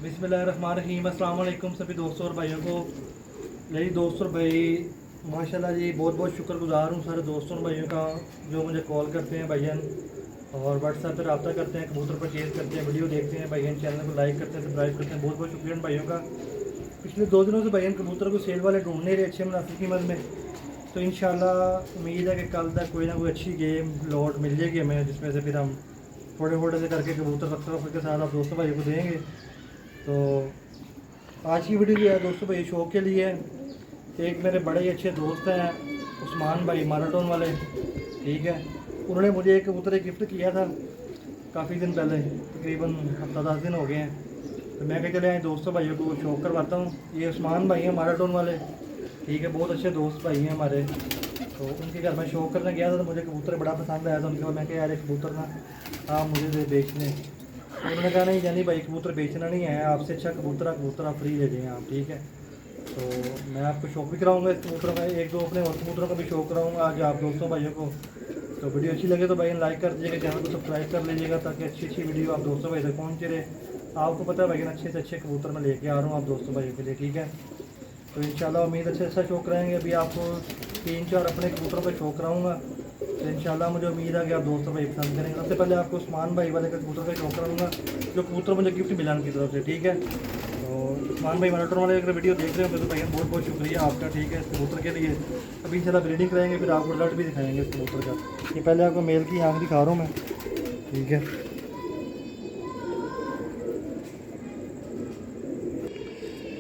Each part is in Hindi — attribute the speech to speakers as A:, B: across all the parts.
A: बिस्मिल्लाहिर्रहमानिर्रहीम। अस्सलाम वालेकुम सभी दोस्तों और भाइयों को। यही दोस्तों भाई माशाल्लाह जी बहुत बहुत शुक्रगुजार हूँ सारे दोस्तों और भाइयों का जो मुझे कॉल करते हैं भाईजान और व्हाट्सएप पर रब्ता करते हैं, कबूतर परचेज़ करते हैं, वीडियो देखते हैं भाईजान, चैनल को लाइक करते हैं, सब्सक्राइब करते हैं। बहुत बहुत शुक्रिया भाइयों का। पिछले 2 दिनों से भाईजान कबूतर को सेल वाले ढूंढ नहीं रहे अच्छे मुनासिब कीमत में, तो इंशाल्लाह उम्मीद है कि कल तक कोई ना कोई अच्छी गेम लॉट मिल जाएगी हमें, जिसमें से फिर हम थोड़े थोड़े से करके कबूतर अक्सर के साथ आप दोस्तों भाइयों को देंगे। तो आज की वीडियो जो है दोस्तों भाई शौक के लिए है। एक मेरे बड़े ही अच्छे दोस्त हैं उस्मान भाई माराटोन वाले, ठीक है। उन्होंने मुझे एक कबूतर गिफ्ट किया था काफ़ी दिन पहले, तकरीबन हफ्ता 10 दिन हो गए हैं। तो मैं क्या चले आए दोस्तों भाइयों को शौक करवाता हूँ। ये उस्मान भाई हैं माराटोन वाले, ठीक है, बहुत अच्छे दोस्त भाई हैं हमारे। तो उनके घर में शौक करने गया था तो मुझे कबूतर बड़ा पसंद आया था उनके। मैं क्या यार एक कबूतर ना आप मुझे दे बेचने, तो उन्होंने कहा नहीं यानी भाई कबूतर बेचना नहीं है, आपसे अच्छा कबूतर आप फ्री ले जाएँ आप, ठीक है। तो मैं आपको शौक भी कराऊंगा इस कबूतरों का, एक दो अपने और कबूतरों का भी शौक कराऊंगा आज आप दोस्तों भाइयों को। तो वीडियो अच्छी लगे तो भाई लाइक कर दीजिएगा, चैनल को सब्सक्राइब कर लीजिएगा ताकि अच्छी अच्छी वीडियो आप दोस्तों भाई तक पहुँच रहे। आपको पता है भाई अच्छे से अच्छे कबूतर मैं लेके आ रहा हूँ आप दोस्तों भाइयों के लिए, ठीक है। तो इंशाल्लाह उम्मीद अच्छे अच्छा शौक कराएंगे। अभी आपको 3-4 अपने कबूतरों का शौक कराऊँगा, तो इंशाल्लाह मुझे उम्मीद है कि आप दोस्तों भाई पसंद करेंगे। सबसे पहले आपको उस्मान भाई वाले का कबूतर का शौक कराऊँगा, जो कबूतर मुझे गिफ्ट मिला उनकी तरफ से, ठीक है। तो उस्मान भाई माराटोन वाले अगर वीडियो देख रहे हो तो भाई बहुत बहुत शुक्रिया आपका, ठीक है, इस कबूतर के लिए। अभी इंशाल्लाह ब्रीडिंग कराएंगे, फिर आपको रिजल्ट भी दिखाएंगे इस कबूतर का। ये पहले आपको मेल की आँख दिखा रहा हूँ मैं, ठीक है।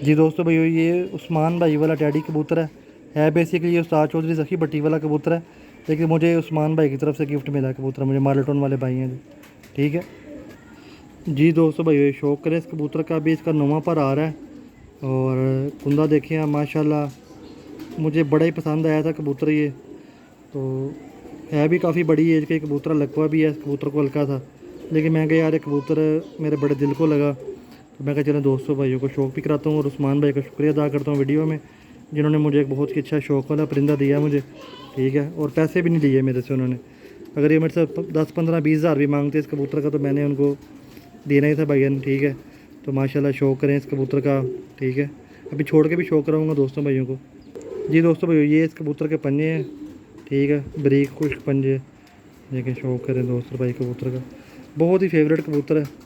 A: जी दोस्तों भाई ये उस्मान भाई वाला टैडी कबूतर है बेसिकली ये उस्ताद चौधरी सखी भट्टी वाला कबूतर है, लेकिन मुझे उस्मान भाई की तरफ से गिफ्ट मिला है कबूतर, मुझे माराटोन वाले भाई हैं जी, ठीक है। जी दोस्तों भाई शौक करें इस कबूतर का, भी इसका 9वां पर आ रहा है और कुंदा देखें आप माशाल्लाह, मुझे बड़ा ही पसंद आया था कबूतर ये। तो है भी काफ़ी बड़ी एज का कबूतर, लकवा भी है इस कबूतर को हल्का था, लेकिन मैं कहा यार ये कबूतर मेरे बड़े दिल को लगा, तो मैं कहा चलो दोस्तों भाइयों को शौक भी कराता हूँ और उस्मान भाई का शुक्रिया अदा करता हूँ वीडियो में, जिन्होंने मुझे एक बहुत ही अच्छा शौक वाला परिंदा दिया मुझे, ठीक है। और पैसे भी नहीं लिए मेरे से उन्होंने, अगर ये मेरे से 10-15-20 हज़ार भी मांगते इस कबूतर का तो मैंने उनको देना ही था भाईजान, ठीक है। तो माशाल्लाह शौक करें इस कबूतर का, ठीक है। अभी छोड़ के भी शौक कराऊँगा दोस्तों भाइयों को। जी दोस्तों भाइयों ये इस कबूतर के पंजे हैं, ठीक है, बरीक खुश्क पंजे, देखें शौक करें दोस्तों भाई कबूतर का, बहुत ही फेवरेट कबूतर है।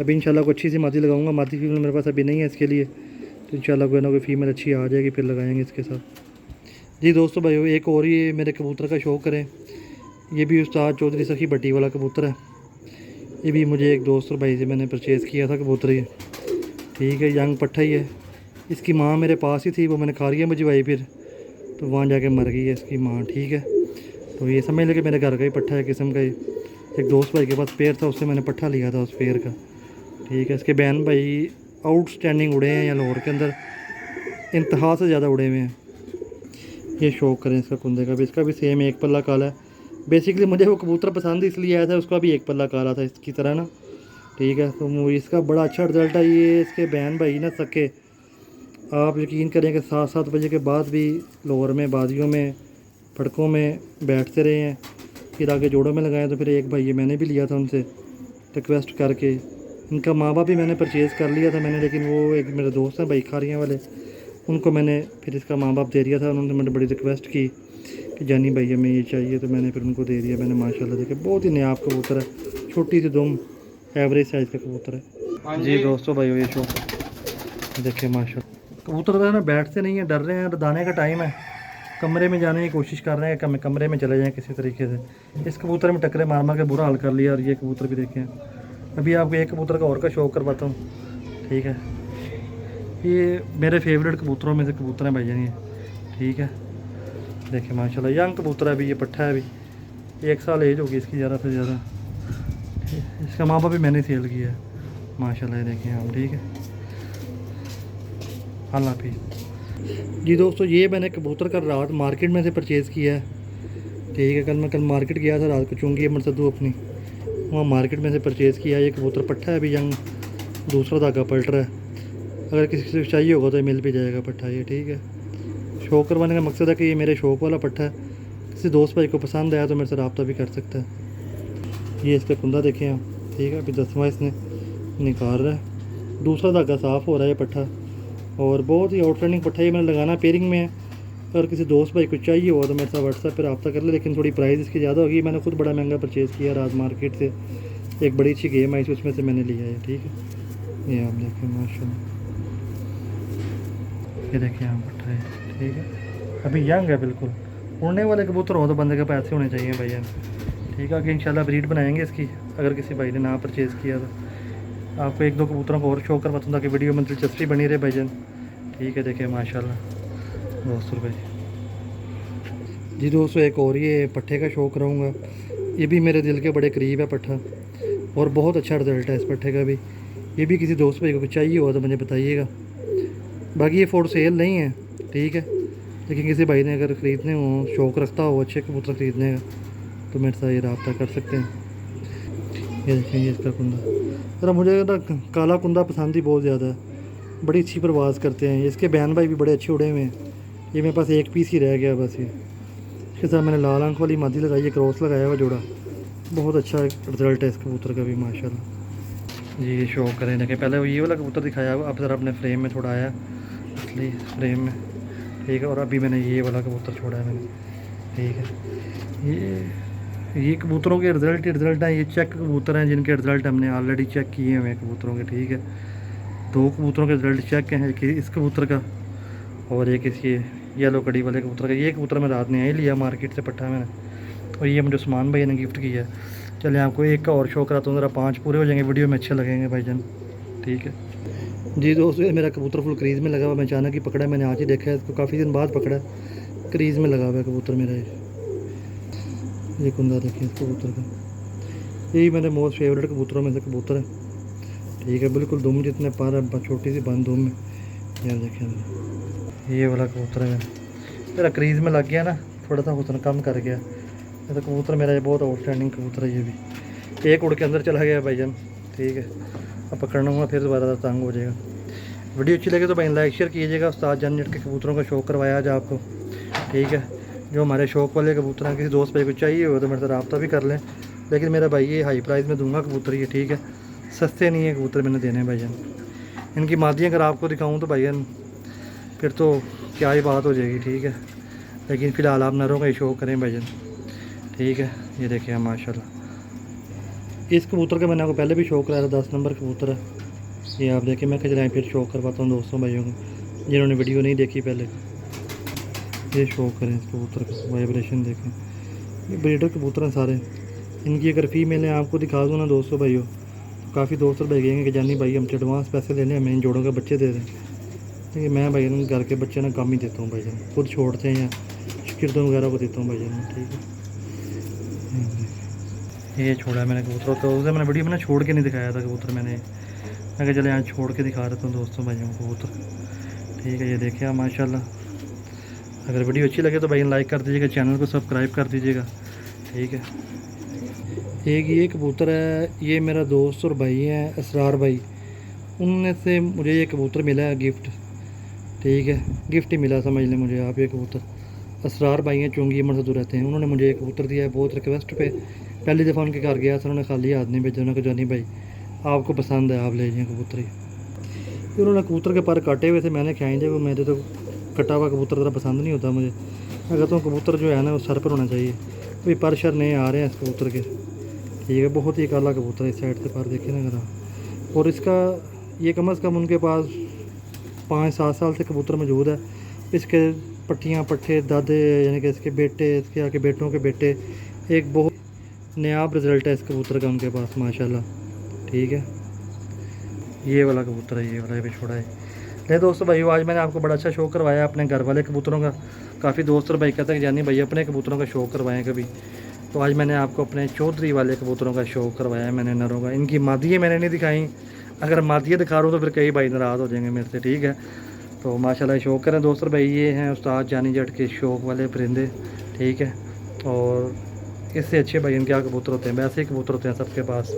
A: अभी इंशाल्लाह को अच्छी सी मादी लगाऊंगा, मादी फीमेल मेरे पास अभी नहीं है इसके लिए, तो इंशाल्लाह कोई ना कोई फीमेल अच्छी आ जाएगी फिर लगाएंगे इसके साथ। जी दोस्तों भाइयों एक और ये मेरे कबूतर का शौक करें, ये भी उस्ताद चौधरी सखी भट्टी वाला कबूतर है। ये भी मुझे एक दोस्त और भाई से मैंने परचेज़ किया था कबूतर ये, ठीक है, यंग पट्ठा ही है। इसकी माँ मेरे पास ही थी, वो मैंने खारियाँ भिजवाई फिर, तो वहाँ जाके मर गई है इसकी माँ, ठीक है। तो ये समझ लेके मेरे घर का ही पट्ठा है किस्म का ही, एक दोस्त भाई के पास पेड़ था उससे मैंने पट्ठा लिया था उस पेड़ का, ठीक है। इसके बैन भाई आउटस्टैंडिंग उड़े हैं या लाहौर के अंदर इंतहा से ज़्यादा उड़े हुए हैं। ये शौक करें इसका कुंदे का भी, इसका भी सेम एक पल्ला काला है। बेसिकली मुझे वो कबूतर पसंद इसलिए आया था, उसका भी एक पल्ला काला था इसकी तरह ना, ठीक है। तो इसका बड़ा अच्छा रिजल्ट है। ये इसके बैन भाई ना सके, आप यकीन करें कि 7-7 बजे के बाद भी लाहौर में बाजियों में फड़कों में बैठते रहे हैं, फिर आगे जोड़ों में लगाए। तो फिर एक भाई ये मैंने भी लिया था उनसे रिक्वेस्ट करके, इनका माँ बाप भी मैंने परचेज़ कर लिया था मैंने, लेकिन वो एक मेरे दोस्त हैं भाई खारियाँ वाले, उनको मैंने फिर इसका माँ बाप दे दिया था। उन्होंने मैंने बड़ी रिक्वेस्ट की कि जानी भाई हमें ये चाहिए, तो मैंने फिर उनको दे दिया। मैंने माशाल्लाह देखे बहुत ही नायाब कबूतर है, छोटी सी दुम एवरेज साइज़ का कबूतर है। जी दोस्तों भाई ये शौक देखे माशाल्लाह कबूतर जो है ना बैठते नहीं हैं, डर रहे हैं, दाने का टाइम है, कमरे में जाने की कोशिश कर रहे हैं कि कमरे में चले जाएं किसी तरीके से। इस कबूतर में टकरे मार मार के बुरा हाल कर लिया, और ये कबूतर भी देखें। अभी आपको एक कबूतर का और का शौक करवाता हूँ, ठीक है। ये मेरे फेवरेट कबूतरों में से कबूतर हैं भाईजान ये, ठीक है। देखिए माशाल्लाह यंग कबूतर है अभी, ये पट्ठा है, अभी 1 साल एज होगी इसकी ज़्यादा से ज़्यादा। इसका माँ बाप भी मैंने सेल किया है माशाल्लाह, ये देखें हम, ठीक है। अल्लाह हाफिज़। जी दोस्तों ये मैंने कबूतर का रात मार्केट में से परचेज़ किया है, ठीक है। कल मार्केट गया था रात को, चूँकि ये मरसदू अपनी वहाँ मार्केट में से परचेज़ किया। ये कबूतर पट्ठा है अभी यंग, दूसरा धागा पलट रहा है, अगर किसी से चाहिए होगा तो मिल भी जाएगा पट्ठा ये, ठीक है। शौक करवाने का मकसद है कि ये मेरे शौक वाला पट्ठा है, किसी दोस्त भाई को पसंद आया तो मेरे से रब्ता भी कर सकता है। ये इसका कुंदा देखें आप, ठीक है, अभी 10वां इसने निकाल रहा है, दूसरा धागा साफ़ हो रहा है पट्ठा, और बहुत ही आउटस्टैंडिंग पट्ठा ये मैंने लगाना पेयरिंग में है। अगर किसी दोस्त भाई को चाहिए हो तो मेरे साथ व्हाट्सएप पर रब्ता कर ले, लेकिन थोड़ी प्राइस इसकी ज़्यादा होगी। मैंने खुद बड़ा महंगा परचेज़ किया रात मार्केट से, एक बड़ी अच्छी गेम आई थी उसमें से मैंने लिया है। ठीक है, ये आप देखें माशाल्लाह, ये देखिए यहाँ पट्ठा है। ठीक है, अभी यंग है बिल्कुल। उड़ने वाले कबूतर हो तो बंदे के पैसे होने चाहिए भैया। ठीक है, आगे इंशाल्लाह ब्रीड बनाएंगे इसकी, अगर किसी भाई ने ना परचेज़ किया तो। आपको एक दो कबूतरों को और शो करवाता हूँ ताकि वीडियो में दिलचस्पी बनी रहे भाईजान। ठीक है, देखिए माशाल्लाह ₹200। जी दोस्तों, एक और ये पट्ठे का शो कराऊँगा। ये भी मेरे दिल के बड़े करीब है पट्ठा, और बहुत अच्छा रिज़ल्ट है इस पट्ठे का भी। ये भी किसी दोस्त भाई को चाहिए हो तो मुझे बताइएगा। बाकी ये फॉर सेल नहीं है, ठीक है, लेकिन किसी भाई ने अगर ख़रीदने हो, शौक़ रखता हो अच्छे कबूतर ख़रीदने का, तो मेरे साथ ये रब्ता कर सकते हैं। ये देखेंगे इसका कुंदा, जरा मुझे ना काला कुंदा पसंद ही बहुत ज़्यादा है, बड़ी अच्छी परवाज़ करते हैं। इसके बहन भाई भी बड़े अच्छे उड़े हुए हैं। ये मेरे पास एक पीस ही रह गया बस। ये इसके साथ मैंने लाल आंख वाली मादी लगाई है, क्रॉस लगाया हुआ जोड़ा। बहुत अच्छा रिज़ल्ट है इस कबूतर का भी माशाल्लाह। जी ये शो करें, देखें पहले ये वाला कबूतर दिखाया हुआ, अब ज़रा अपने फ्रेम में थोड़ा आया असली फ्रेम में। ठीक है, और अभी मैंने ये वाला कबूतर छोड़ा है मैंने। ठीक है, ये कबूतरों के रिज़ल्ट हैं। ये चेक कबूतर हैं जिनके रिज़ल्ट हमने ऑलरेडी चेक किए हुए हैं कबूतरों के। ठीक है, 2 कबूतरों के रिज़ल्ट चेक हैं, कि इस कबूतर का और एक इसी येलो कड़ी वाले कबूतर का। ये कबूतर मैं रात में ही लिया मार्केट से पट्ठा मैंने, और ये मुझे उस्मान भाई ने गिफ्ट किया है। चले आपको एक का और शो कराता हूँ, ज़रा 5 पूरे हो जाएंगे, वीडियो में अच्छे लगेंगे भाईजान। ठीक है जी दोस्तों, ये मेरा कबूतर फुल क्रीज़ में लगा हुआ। मैं अचानक ही पकड़ा, मैंने आज ही देखा है इसको, काफ़ी दिन बाद पकड़ा। क्रीज़ में लगा हुआ है कबूतर मेरा। ये कुंदा देखिए इस कबूतर का, यही मेरे मोस्ट फेवरेट कबूतरों में से कबूतर है। ठीक है, बिल्कुल दुम जितने पार है, छोटी सी बंद दुम में। यार देखिए ये वाला कबूतर है मेरा क्रीज़ में लग गया ना, थोड़ा सा हुस्न कम कर गया। ये तो कबूतर मेरा ये बहुत आउटस्टैंडिंग कबूतर है। ये भी एक उड़ के अंदर चला गया भाईजान। ठीक है, अब पकड़ना हुआ फिर दोबारा तंग हो जाएगा। वीडियो अच्छी लगे तो भाई लाइक शेयर कीजिएगा। उस्ताद जान नेट के कबूतरों का शौक़ करवाया आज आपको। ठीक है, जो हमारे शौक़ वाले कबूतर हैं, किसी दोस्त भाई को चाहिए हो तो मेरे से रब्ता भी कर लें, लेकिन मेरा भाई ये हाई प्राइस में दूंगा कबूतर ये। ठीक है, सस्ते नहीं है कबूतर मैंने देने भाईजान। इनकी मादियाँ अगर आपको दिखाऊँ तो भाईजान फिर तो क्या ही बात हो जाएगी। ठीक है, लेकिन फ़िलहाल आप नरों का ही शौक़ करें भाईजान। ठीक है, ये देखिए माशाल्लाह, इस कबूतर का मैंने आपको पहले भी शौक़ कराया था। 10 नंबर कबूतर है ये, आप देखें। मैं कह फिर शौक़ करवाता हूँ दोस्तों भाइयों को जिन्होंने वीडियो नहीं देखी पहले। ये शौक़ करें इस कबूतर का, वाइब्रेशन देखें। ये ब्रीडर कबूतर हैं सारे। इनकी अगर फीमेल है आपको दिखा दूँ ना दोस्तों भाइयों, तो काफ़ी दोस्त भाई कहेंगे कि जानी भाई हमसे एडवांस पैसे लेने, हमें इन जोड़ों के बच्चे दे दें। लेकिन मैं भाई घर के बच्चे ना कम ही देता हूँ भाईजान, खुद छोड़ते हैं या शिरदों वगैरह को देता हूँ भाईजान। ठीक है, ये छोड़ा है मैंने कबूतर, तो उसे मैंने वीडियो में छोड़ के नहीं दिखाया था कबूतर। मैं कहा चले यहाँ छोड़ के दिखा देता हूँ दोस्तों भाइयों को कबूतर। ठीक है, ये देखिए आप माशाल्लाह। अगर वीडियो अच्छी लगे तो भाई लाइक कर दीजिएगा, चैनल को सब्सक्राइब कर दीजिएगा। ठीक है, एक ये कबूतर है, ये मेरा दोस्त और भाई हैं असरार भाई, उनमें से मुझे ये कबूतर मिला है गिफ्ट। ठीक है, गिफ्ट ही मिला समझ लें मुझे आप। ये कबूतर असरार भाई हैं, चुंगी अमर से रहते हैं। उन्होंने मुझे ये कबूतर दिया है बहुत रिक्वेस्ट पे। पहली दफ़ा उनके घर गया था, उन्होंने खाली हाथ नहीं भेजा। उन्होंने कहा जानी भाई आपको पसंद है आप ले जाइए कबूतर ही। फिर उन्होंने कबूतर के पर काटे हुए थे, मैंने खाएंगे वो, मेरे तो कटा हुआ कबूतर ज़रा पसंद नहीं होता मुझे। मैं कहता हूँ कबूतर जो है ना वो सर पर होना चाहिए। कोई पर शर नहीं आ रहे हैं इस कबूतर के। ठीक है, बहुत ही काला कबूतर है, इस साइड से पर देखे ना ज़रा। और इसका ये कम अज़ कम उनके पास 5-7 साल से कबूतर मौजूद है। इसके पट्टियाँ पट्ठे दादे यानी कि इसके बेटे, इसके आके बेटों के बेटे, एक बहुत नायाब रिज़ल्ट है इस कबूतर का उनके पास माशाल्लाह। ठीक है, ये वाला कबूतर है, ये वाला भी छोड़ा है। ले दोस्तों भाई, आज मैंने आपको बड़ा अच्छा शो करवाया अपने घर वाले कबूतरों का। काफ़ी दोस्त और भाई कहते हैं कि जानी भाई अपने कबूतरों का शो करवाएं कभी, तो आज मैंने आपको अपने चौधरी वाले कबूतरों का शो करवाया है मैंने नरों का। इनकी मादियाँ मैंने नहीं दिखाई, अगर मादियाँ दिखा रहा हूँ तो फिर कई भाई नाराज़ हो जाएंगे मेरे से। ठीक है, तो माशाल्लाह शौक़ करें दोस्त भाई। ये हैं उस्ताद जानी जट के शौक़ वाले परिंदे। ठीक है, और इससे अच्छे भाई इनके क्या कबूतर होते हैं, वैसे ही कबूतर होते हैं सबके पास।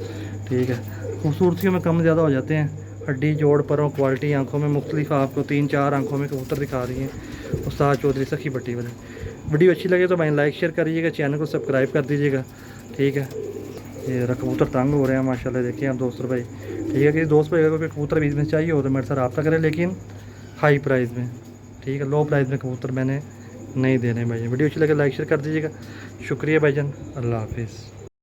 A: ठीक है, खूबसूरतियों में कम ज़्यादा हो जाते हैं, हड्डी जोड़ परों क्वालिटी आँखों में मुख्तलिफ आपको 3-4 आँखों में कबूतर दिखा रही हैं उस्ताद चौधरी सखी भट्टी वाले। वीडियो अच्छी लगे तो भाई लाइक शेयर करिएगा, चैनल को सब्सक्राइब कर दीजिएगा। ठीक है, ये कबूतर तंग हो रहे हैं माशाल्लाह। देखिए आप दोस्तों भाई, ठीक है कि दोस्त भाई अगर कोई कबूतर बीच में चाहिए हो तो मेरे साथ रब्ता करें, लेकिन हाई प्राइस में, ठीक है। लो प्राइस में कबूतर मैंने नहीं देने भाई। वीडियो अच्छी लगे लाइक शेयर कर दीजिएगा। शुक्रिया भाईजान, अल्लाह हाफिज़।